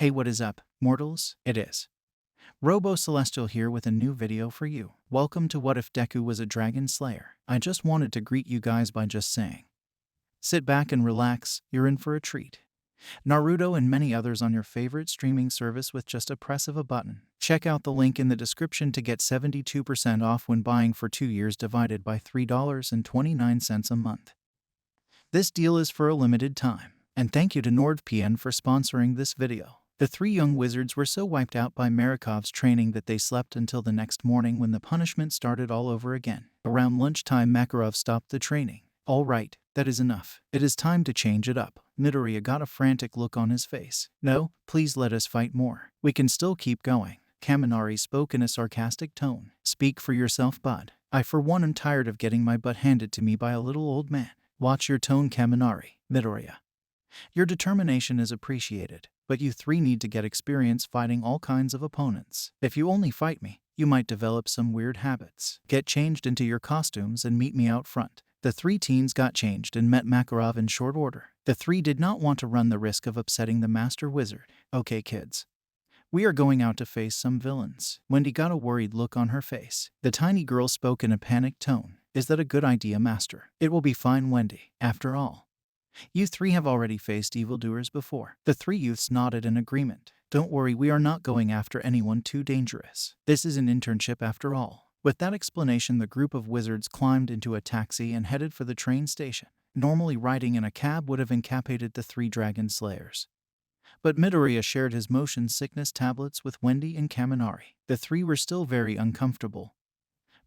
Hey, what is up, mortals? It is Robo Celestial here with a new video for you. Welcome to What If Deku Was a Dragon Slayer. I just wanted to greet you guys by just saying, sit back and relax, you're in for a treat. Naruto and many others on your favorite streaming service with just a press of a button. Check out the link in the description to get 72% off when buying for 2 years divided by $3.29 a month. This deal is for a limited time. And thank you to NordVPN for sponsoring this video. The three young wizards were so wiped out by Marikov's training that they slept until the next morning when the punishment started all over again. Around lunchtime, Makarov stopped the training. All right, that is enough. It is time to change it up. Midoriya got a frantic look on his face. No, please let us fight more. We can still keep going. Kaminari spoke in a sarcastic tone. Speak for yourself, bud. I for one am tired of getting my butt handed to me by a little old man. Watch your tone, Kaminari. Midoriya. Your determination is appreciated, but you three need to get experience fighting all kinds of opponents. If you only fight me, you might develop some weird habits. Get changed into your costumes and meet me out front. The three teens got changed and met Makarov in short order. The three did not want to run the risk of upsetting the Master Wizard. Okay, kids. We are going out to face some villains. Wendy got a worried look on her face. The tiny girl spoke in a panicked tone. Is that a good idea, Master? It will be fine, Wendy. After all, you three have already faced evildoers before. The three youths nodded in agreement. Don't worry, we are not going after anyone too dangerous. This is an internship after all. With that explanation, the group of wizards climbed into a taxi and headed for the train station. Normally, riding in a cab would have incapacitated the three dragon slayers. But Midoriya shared his motion sickness tablets with Wendy and Kaminari. The three were still very uncomfortable,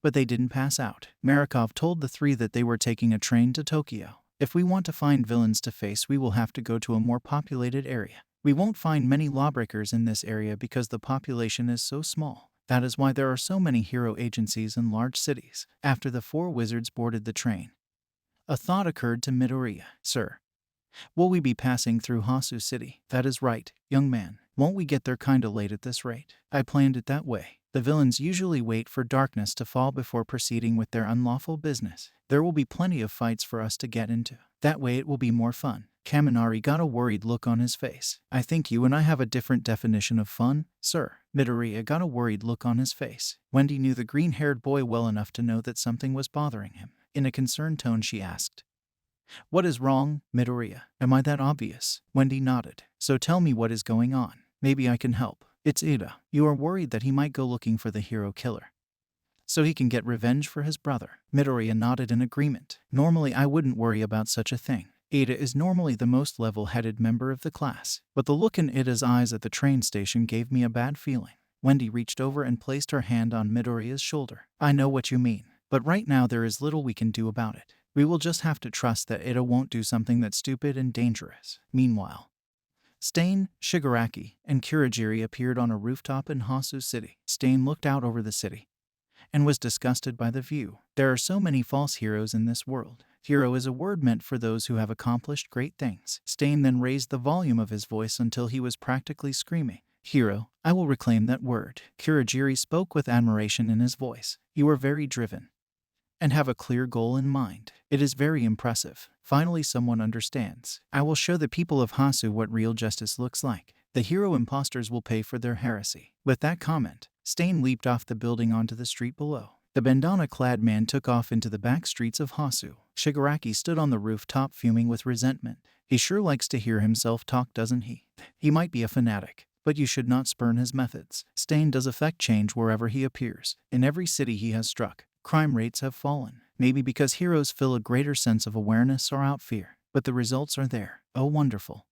but they didn't pass out. Marikov told the three that they were taking a train to Tokyo. If we want to find villains to face, we will have to go to a more populated area. We won't find many lawbreakers in this area because the population is so small. That is why there are so many hero agencies in large cities. After the four wizards boarded the train, a thought occurred to Midoriya. Sir, will we be passing through Hasu City? That is right, young man. Won't we get there kinda late at this rate? I planned it that way. The villains usually wait for darkness to fall before proceeding with their unlawful business. There will be plenty of fights for us to get into. That way it will be more fun. Kaminari got a worried look on his face. I think you and I have a different definition of fun, sir. Midoriya got a worried look on his face. Wendy knew the green-haired boy well enough to know that something was bothering him. In a concerned tone, she asked, what is wrong, Midoriya? Am I that obvious? Wendy nodded. So tell me what is going on. Maybe I can help. It's Ida. You are worried that he might go looking for the hero killer, so he can get revenge for his brother. Midoriya nodded in agreement. Normally I wouldn't worry about such a thing. Ida is normally the most level-headed member of the class, but the look in Ida's eyes at the train station gave me a bad feeling. Wendy reached over and placed her hand on Midoriya's shoulder. I know what you mean, but right now there is little we can do about it. We will just have to trust that Ida won't do something that's stupid and dangerous. Meanwhile, Stain, Shigaraki, and Kurogiri appeared on a rooftop in Hasu City. Stain looked out over the city and was disgusted by the view. There are so many false heroes in this world. Hero is a word meant for those who have accomplished great things. Stain then raised the volume of his voice until he was practically screaming. Hero, I will reclaim that word. Kurogiri spoke with admiration in his voice. You are very driven and have a clear goal in mind. It is very impressive. Finally, someone understands. I will show the people of Hasu what real justice looks like. The hero imposters will pay for their heresy. With that comment, Stain leaped off the building onto the street below. The bandana-clad man took off into the back streets of Hasu. Shigaraki stood on the rooftop fuming with resentment. He sure likes to hear himself talk, doesn't he? He might be a fanatic, but you should not spurn his methods. Stain does affect change wherever he appears. In every city he has struck, crime rates have fallen. Maybe because heroes feel a greater sense of awareness or out fear, but the results are there. Oh, wonderful.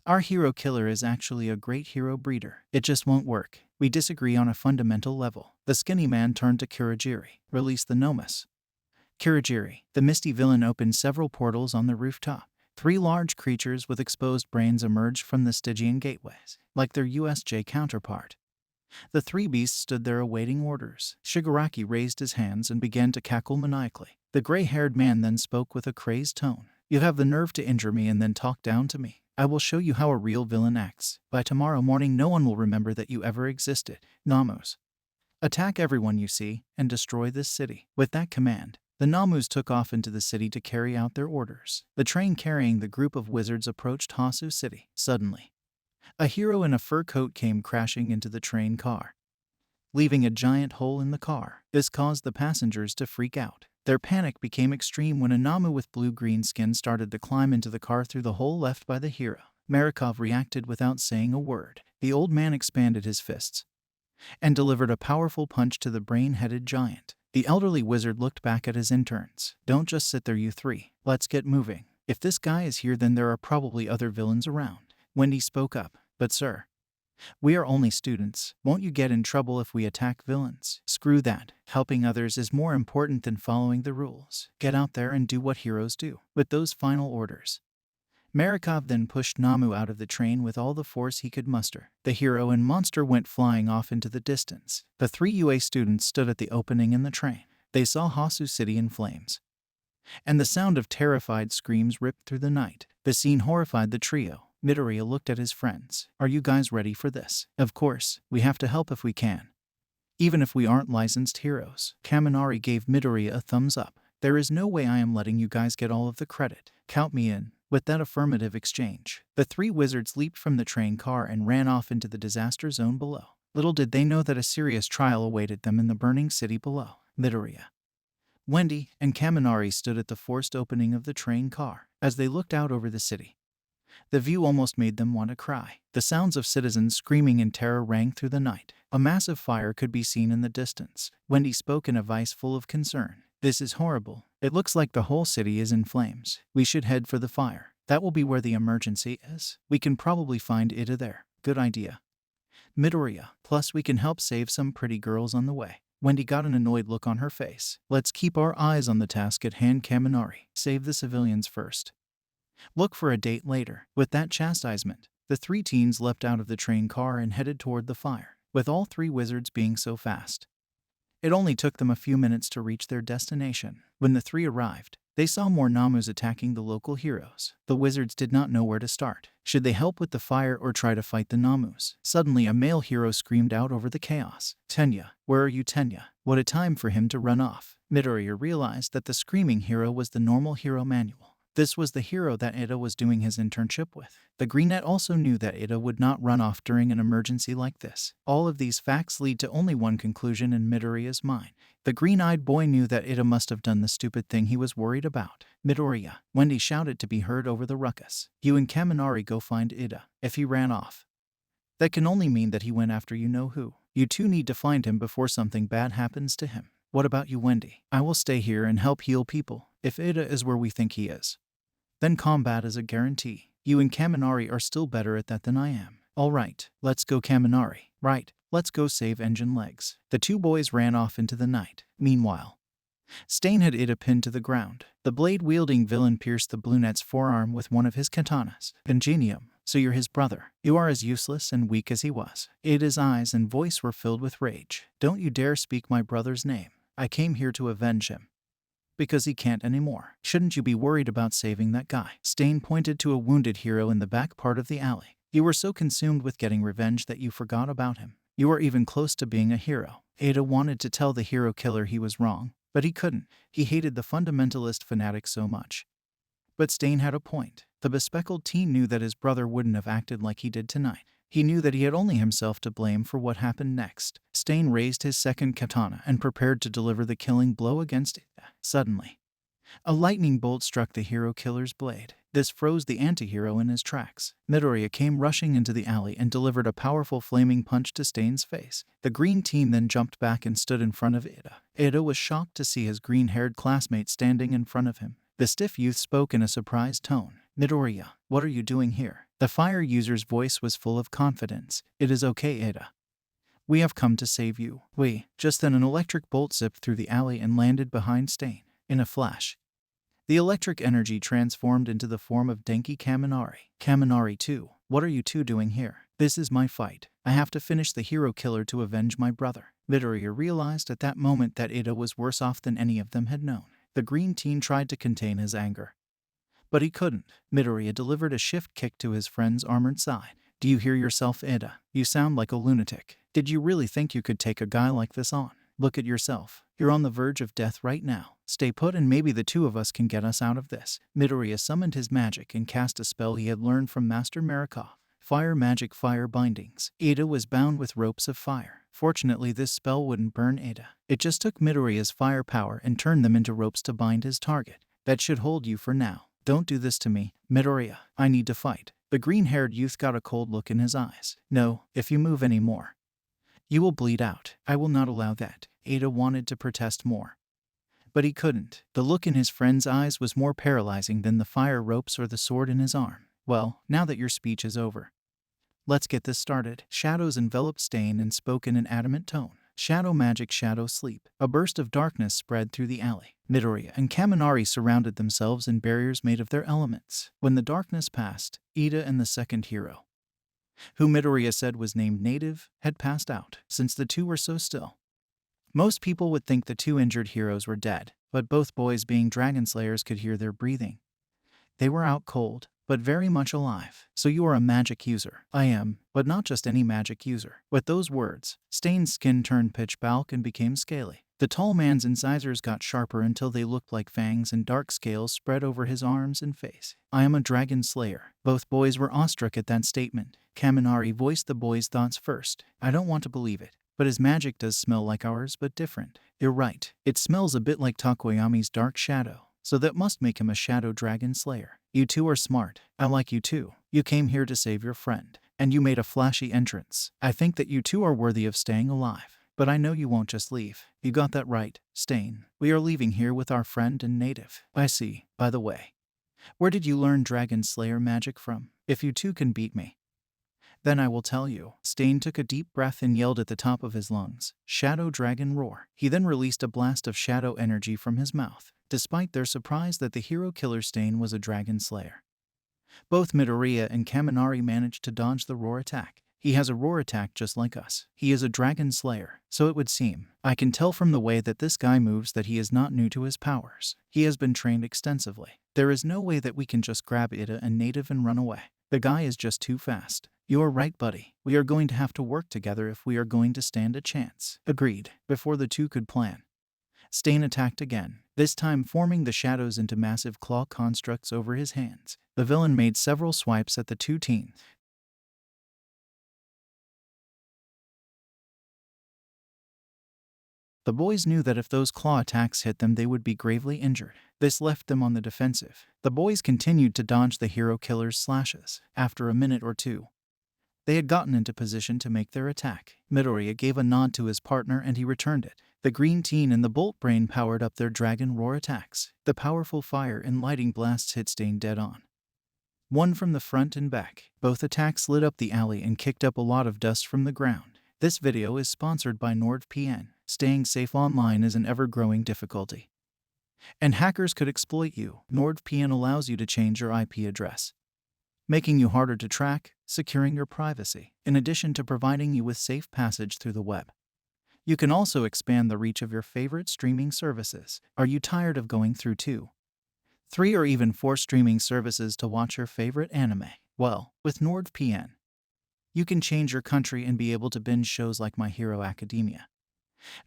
Our hero killer is actually a great hero breeder. It just won't work. We disagree on a fundamental level. The skinny man turned to Kurogiri. Release the Nomus. Kurogiri. The misty villain opened several portals on the rooftop. 3 large creatures with exposed brains emerged from the Stygian gateways, like their USJ counterpart. The 3 beasts stood there awaiting orders. Shigaraki raised his hands and began to cackle maniacally. The gray-haired man then spoke with a crazed tone. You have the nerve to injure me and then talk down to me. I will show you how a real villain acts. By tomorrow morning no one will remember that you ever existed. Namus. Attack everyone you see and destroy this city. With that command, the Namus took off into the city to carry out their orders. The train carrying the group of wizards approached Hasu City. Suddenly, A hero in a fur coat came crashing into the train car, leaving a giant hole in the car. This caused the passengers to freak out. Their panic became extreme when a Namu with blue-green skin started to climb into the car through the hole left by the hero. Marikov reacted without saying a word. The old man expanded his fists and delivered a powerful punch to the brain-headed giant. The elderly wizard looked back at his interns. "Don't just sit there, you three. Let's get moving. If this guy is here, then there are probably other villains around." Wendy spoke up. "But sir, we are only students. Won't you get in trouble if we attack villains?" "Screw that. Helping others is more important than following the rules. Get out there and do what heroes do." With those final orders, Marikov then pushed Namu out of the train with all the force he could muster. The hero and monster went flying off into the distance. The three UA students stood at the opening in the train. They saw Hasu City in flames, and the sound of terrified screams ripped through the night. The scene horrified the trio. Midoriya looked at his friends. "Are you guys ready for this?" "Of course, we have to help if we can, even if we aren't licensed heroes." Kaminari gave Midoriya a thumbs up. "There is no way I am letting you guys get all of the credit. Count me in." With that affirmative exchange, the three wizards leaped from the train car and ran off into the disaster zone below. Little did they know that a serious trial awaited them in the burning city below. Midoriya, Wendy, and Kaminari stood at the forced opening of the train car. As they looked out over the city, the view almost made them want to cry. The sounds of citizens screaming in terror rang through the night. A massive fire could be seen in the distance. Wendy spoke in a voice full of concern. "This is horrible. It looks like the whole city is in flames. We should head for the fire. That will be where the emergency is. We can probably find Ida there." "Good idea, Midoriya. Plus we can help save some pretty girls on the way." Wendy got an annoyed look on her face. "Let's keep our eyes on the task at hand, Kaminari. Save the civilians first. Look for a date later." With that chastisement, the three teens leapt out of the train car and headed toward the fire. With all three wizards being so fast, it only took them a few minutes to reach their destination. When the three arrived, they saw more Namus attacking the local heroes. The wizards did not know where to start. Should they help with the fire or try to fight the Namus? Suddenly, a male hero screamed out over the chaos. "Tenya, where are you, Tenya?" What a time for him to run off. Midoriya realized that the screaming hero was the normal hero manual. This was the hero that Ida was doing his internship with. The Greenette also knew that Ida would not run off during an emergency like this. All of these facts lead to only one conclusion in Midoriya's mind. The green-eyed boy knew that Ida must have done the stupid thing he was worried about. "Midoriya," Wendy shouted to be heard over the ruckus. "You and Kaminari go find Ida. If he ran off, that can only mean that he went after you know who. You two need to find him before something bad happens to him." "What about you, Wendy?" "I will stay here and help heal people. If Ida is where we think he is, then combat is a guarantee. You and Kaminari are still better at that than I am." "All right, let's go, Kaminari." "Right, let's go save Engine Legs." The two boys ran off into the night. Meanwhile, Stain had Ida pinned to the ground. The blade-wielding villain pierced the brunette's forearm with one of his katanas. "Ingenium, so you're his brother. You are as useless and weak as he was." Ida's eyes and voice were filled with rage. "Don't you dare speak my brother's name. I came here to avenge him, because he can't anymore. Shouldn't you be worried about saving that guy?" Stain pointed to a wounded hero in the back part of the alley. "You were so consumed with getting revenge that you forgot about him. You were even close to being a hero." Ida wanted to tell the hero killer he was wrong, but he couldn't. He hated the fundamentalist fanatic so much. But Stain had a point. The bespectacled teen knew that his brother wouldn't have acted like he did tonight. He knew that he had only himself to blame for what happened next. Stain raised his second katana and prepared to deliver the killing blow against Ida. Suddenly, a lightning bolt struck the hero killer's blade. This froze the anti-hero in his tracks. Midoriya came rushing into the alley and delivered a powerful flaming punch to Stain's face. The green team then jumped back and stood in front of Ida. Ida was shocked to see his green-haired classmate standing in front of him. The stiff youth spoke in a surprised tone. "Midoriya, what are you doing here?" The fire user's voice was full of confidence. "It is okay, Ida. We have come to save you." Just then an electric bolt zipped through the alley and landed behind Stain. In a flash, the electric energy transformed into the form of Denki Kaminari. "Kaminari too. What are you two doing here?" "This is my fight. I have to finish the hero killer to avenge my brother." Midoriya realized at that moment that Ida was worse off than any of them had known. The green teen tried to contain his anger, but he couldn't. Midoriya delivered a shift kick to his friend's armored side. "Do you hear yourself, Ida? You sound like a lunatic. Did you really think you could take a guy like this on? Look at yourself. You're on the verge of death right now. Stay put and maybe the two of us can get us out of this." Midoriya summoned his magic and cast a spell he had learned from Master Marikov. Fire magic fire bindings. Ada was bound with ropes of fire. Fortunately, this spell wouldn't burn Ada. It just took Midoriya's fire power and turned them into ropes to bind his target. That should hold you for now. Don't do this to me, Midoriya. I need to fight. The green-haired youth got a cold look in his eyes. No, if you move any more, you will bleed out. I will not allow that. Ada wanted to protest more, but he couldn't. The look in his friend's eyes was more paralyzing than the fire ropes or the sword in his arm. Well, now that your speech is over, let's get this started. Shadows enveloped Stain and spoke in an adamant tone. Shadow magic, shadow sleep. A burst of darkness spread through the alley. Midoriya and Kaminari surrounded themselves in barriers made of their elements. When the darkness passed, Ida and the second hero, who Midoriya said was named Native, had passed out. Since the two were so still, most people would think the two injured heroes were dead, but both boys, being dragon slayers, could hear their breathing. They were out cold, but very much alive. So you are a magic user. I am, but not just any magic user. With those words, Stain's skin turned pitch black and became scaly. The tall man's incisors got sharper until they looked like fangs, and dark scales spread over his arms and face. I am a dragon slayer. Both boys were awestruck at that statement. Kaminari voiced the boy's thoughts first. I don't want to believe it, but his magic does smell like ours, but different. You're right. It smells a bit like Takoyami's dark shadow. So that must make him a shadow dragon slayer. You two are smart. I like you too. You came here to save your friend, and you made a flashy entrance. I think that you two are worthy of staying alive. But I know you won't just leave. You got that right, Stain. We are leaving here with our friend and Native. I see. By the way, where did you learn dragon slayer magic from? If you two can beat me, then I will tell you. Stain took a deep breath and yelled at the top of his lungs. Shadow dragon roar. He then released a blast of shadow energy from his mouth. Despite their surprise that the hero killer Stain was a dragon slayer, both Midoriya and Kaminari managed to dodge the roar attack. He has a roar attack just like us. He is a dragon slayer, so it would seem. I can tell from the way that this guy moves that he is not new to his powers. He has been trained extensively. There is no way that we can just grab Ida and Native and run away. The guy is just too fast. You are right, buddy. We are going to have to work together if we are going to stand a chance. Agreed. Before the two could plan, Stain attacked again, this time forming the shadows into massive claw constructs over his hands. The villain made several swipes at the two teens. The boys knew that if those claw attacks hit them, they would be gravely injured. This left them on the defensive. The boys continued to dodge the hero killer's slashes. After a minute or two, they had gotten into position to make their attack. Midoriya gave a nod to his partner and he returned it. The green teen and the bolt brain powered up their dragon roar attacks. The powerful fire and lighting blasts hit Stain dead on, one from the front and back. Both attacks lit up the alley and kicked up a lot of dust from the ground. This video is sponsored by NordVPN. Staying safe online is an ever-growing difficulty, and hackers could exploit you. NordVPN allows you to change your IP address, making you harder to track, securing your privacy. In addition to providing you with safe passage through the web, you can also expand the reach of your favorite streaming services. Are you tired of going through 2, 3, or even 4 streaming services to watch your favorite anime? Well, with NordVPN, you can change your country and be able to binge shows like My Hero Academia,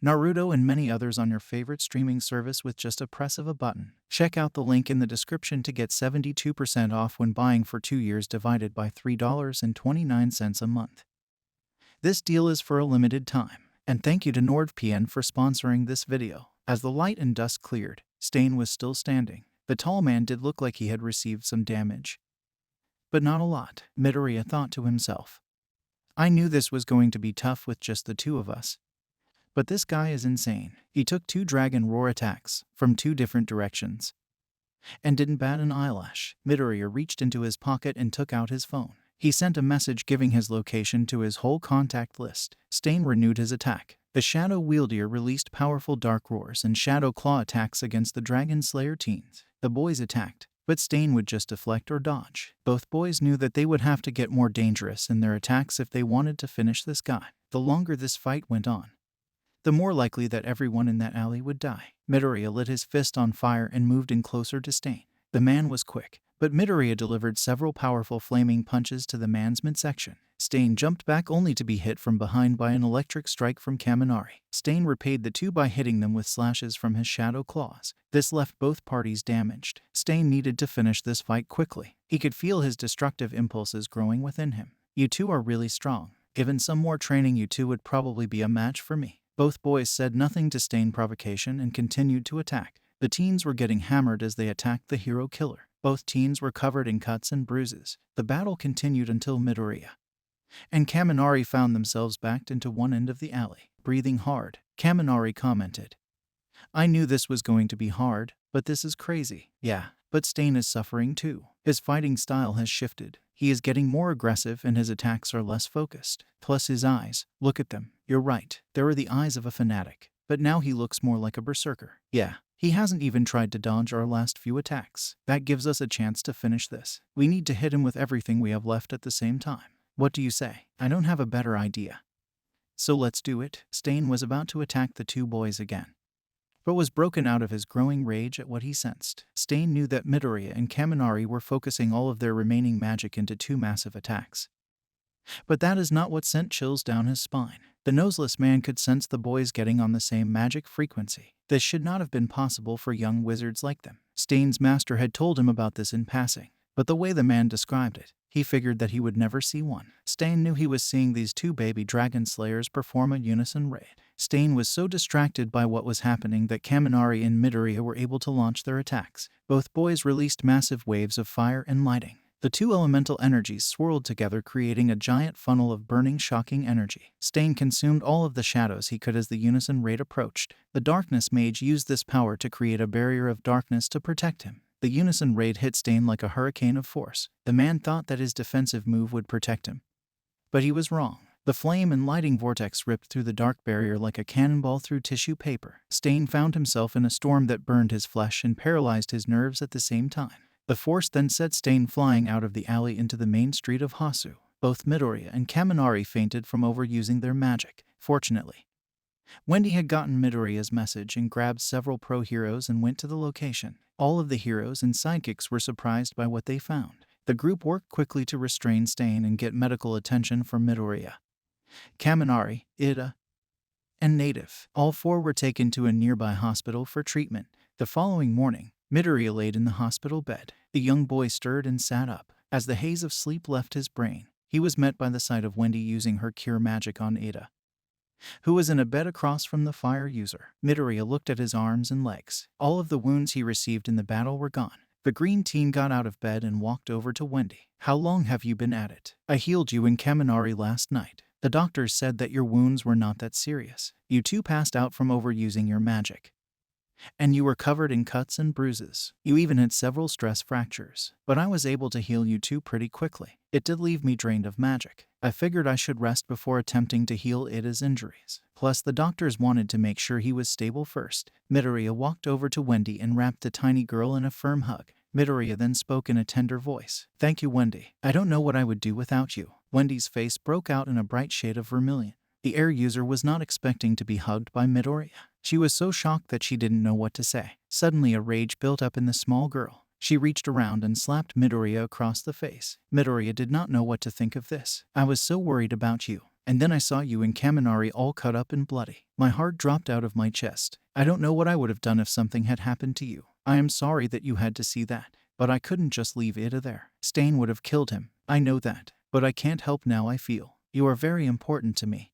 Naruto, and many others on your favorite streaming service with just a press of a button. Check out the link in the description to get 72% off when buying for 2 years divided by $3.29 a month. This deal is for a limited time. And thank you to NordVPN for sponsoring this video. As the light and dust cleared, Stain was still standing. The tall man did look like he had received some damage, but not a lot. Midoriya thought to himself, I knew this was going to be tough with just the two of us, but this guy is insane. He took 2 dragon roar attacks from 2 different directions and didn't bat an eyelash. Midoriya reached into his pocket and took out his phone. He sent a message giving his location to his whole contact list. Stain renewed his attack. The Shadow Wielder released powerful dark roars and shadow claw attacks against the Dragon Slayer teens. The boys attacked, but Stain would just deflect or dodge. Both boys knew that they would have to get more dangerous in their attacks if they wanted to finish this guy. The longer this fight went on, the more likely that everyone in that alley would die. Midoriya lit his fist on fire and moved in closer to Stain. The man was quick, but Midoriya delivered several powerful flaming punches to the man's midsection. Stain jumped back only to be hit from behind by an electric strike from Kaminari. Stain repaid the two by hitting them with slashes from his shadow claws. This left both parties damaged. Stain needed to finish this fight quickly. He could feel his destructive impulses growing within him. You two are really strong. Given some more training, you two would probably be a match for me. Both boys said nothing to stain provocation and continued to attack. The teens were getting hammered as they attacked the hero killer. Both teens were covered in cuts and bruises. The battle continued until Midoriya and Kaminari found themselves backed into one end of the alley. Breathing hard, Kaminari commented, I knew this was going to be hard, but this is crazy. Yeah, but Stain is suffering too. His fighting style has shifted. He is getting more aggressive and his attacks are less focused. Plus his eyes, look at them. You're right, there are the eyes of a fanatic. But now he looks more like a berserker. Yeah, he hasn't even tried to dodge our last few attacks. That gives us a chance to finish this. We need to hit him with everything we have left at the same time. What do you say? I don't have a better idea. So let's do it. Stain was about to attack the two boys again, but was broken out of his growing rage at what he sensed. Stain knew that Midoriya and Kaminari were focusing all of their remaining magic into two massive attacks. But that is not what sent chills down his spine. The noseless man could sense the boys getting on the same magic frequency. This should not have been possible for young wizards like them. Stain's master had told him about this in passing, but the way the man described it, he figured that he would never see one. Stain knew he was seeing these two baby dragon slayers perform a unison raid. Stain was so distracted by what was happening that Kaminari and Midoriya were able to launch their attacks. Both boys released massive waves of fire and lighting. The two elemental energies swirled together, creating a giant funnel of burning, shocking energy. Stain consumed all of the shadows he could as the unison raid approached. The darkness mage used this power to create a barrier of darkness to protect him. The unison raid hit Stain like a hurricane of force. The man thought that his defensive move would protect him, but he was wrong. The flame and lighting vortex ripped through the dark barrier like a cannonball through tissue paper. Stain found himself in a storm that burned his flesh and paralyzed his nerves at the same time. The force then set Stain flying out of the alley into the main street of Hasu. Both Midoriya and Kaminari fainted from overusing their magic. Fortunately, Wendy had gotten Midoriya's message and grabbed several pro heroes and went to the location. All of the heroes and sidekicks were surprised by what they found. The group worked quickly to restrain Stain and get medical attention for Midoriya, Kaminari, Ida, and Native. All four were taken to a nearby hospital for treatment. The following morning, Midoriya laid in the hospital bed. The young boy stirred and sat up. As the haze of sleep left his brain, he was met by the sight of Wendy using her cure magic on Ida, who was in a bed across from the fire user. Midoriya looked at his arms and legs. All of the wounds he received in the battle were gone. The green teen got out of bed and walked over to Wendy. How long have you been at it? I healed you and Kaminari last night. The doctors said that your wounds were not that serious. You two passed out from overusing your magic, and you were covered in cuts and bruises. You even had several stress fractures. But I was able to heal you two pretty quickly. It did leave me drained of magic. I figured I should rest before attempting to heal Ida's injuries. Plus, the doctors wanted to make sure he was stable first. Midoriya walked over to Wendy and wrapped the tiny girl in a firm hug. Midoriya then spoke in a tender voice. Thank you, Wendy. I don't know what I would do without you. Wendy's face broke out in a bright shade of vermilion. The air user was not expecting to be hugged by Midoriya. She was so shocked that she didn't know what to say. Suddenly, a rage built up in the small girl. She reached around and slapped Midoriya across the face. Midoriya did not know what to think of this. I was so worried about you. And then I saw you and Kaminari all cut up and bloody. My heart dropped out of my chest. I don't know what I would have done if something had happened to you. I am sorry that you had to see that. But I couldn't just leave Ida there. Stain would have killed him. I know that. But I can't help now. I feel you are very important to me.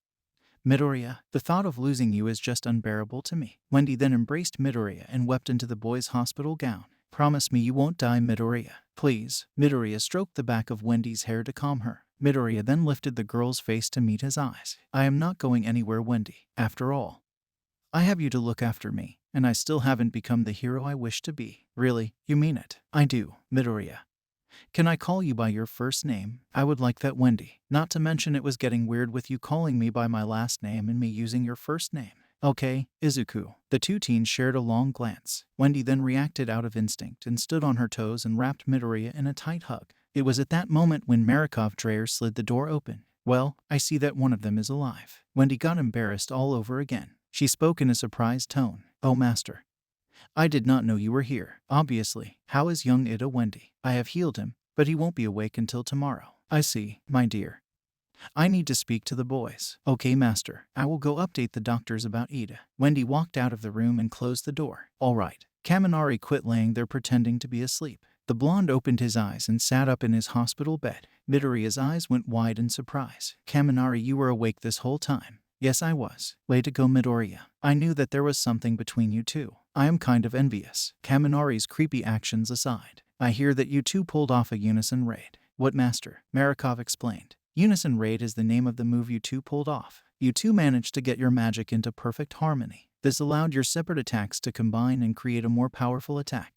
Midoriya, the thought of losing you is just unbearable to me. Wendy then embraced Midoriya and wept into the boy's hospital gown. Promise me you won't die, Midoriya. Please. Midoriya stroked the back of Wendy's hair to calm her. Midoriya then lifted the girl's face to meet his eyes. I am not going anywhere, Wendy. After all, I have you to look after me, and I still haven't become the hero I wish to be. Really? You mean it? I do, Midoriya. Can I call you by your first name? I would like that, Wendy. Not to mention it was getting weird with you calling me by my last name and me using your first name. Okay, Izuku. The two teens shared a long glance. Wendy then reacted out of instinct and stood on her toes and wrapped Midoriya in a tight hug. It was at that moment when Marikov Dreyer slid the door open. Well, I see that one of them is alive. Wendy got embarrassed all over again. She spoke in a surprised tone. Oh, Master. I did not know you were here. Obviously. How is young Ida, Wendy? I have healed him, but he won't be awake until tomorrow. I see, my dear. I need to speak to the boys. Okay, Master. I will go update the doctors about Ida. Wendy walked out of the room and closed the door. All right. Kaminari quit laying there pretending to be asleep. The blonde opened his eyes and sat up in his hospital bed. Midoriya's eyes went wide in surprise. Kaminari, you were awake this whole time. Yes, I was. Way to go, Midoriya. I knew that there was something between you two. I am kind of envious. Kaminari's creepy actions aside, I hear that you two pulled off a unison raid. What, Master? Marikov explained. Unison raid is the name of the move you two pulled off. You two managed to get your magic into perfect harmony. This allowed your separate attacks to combine and create a more powerful attack.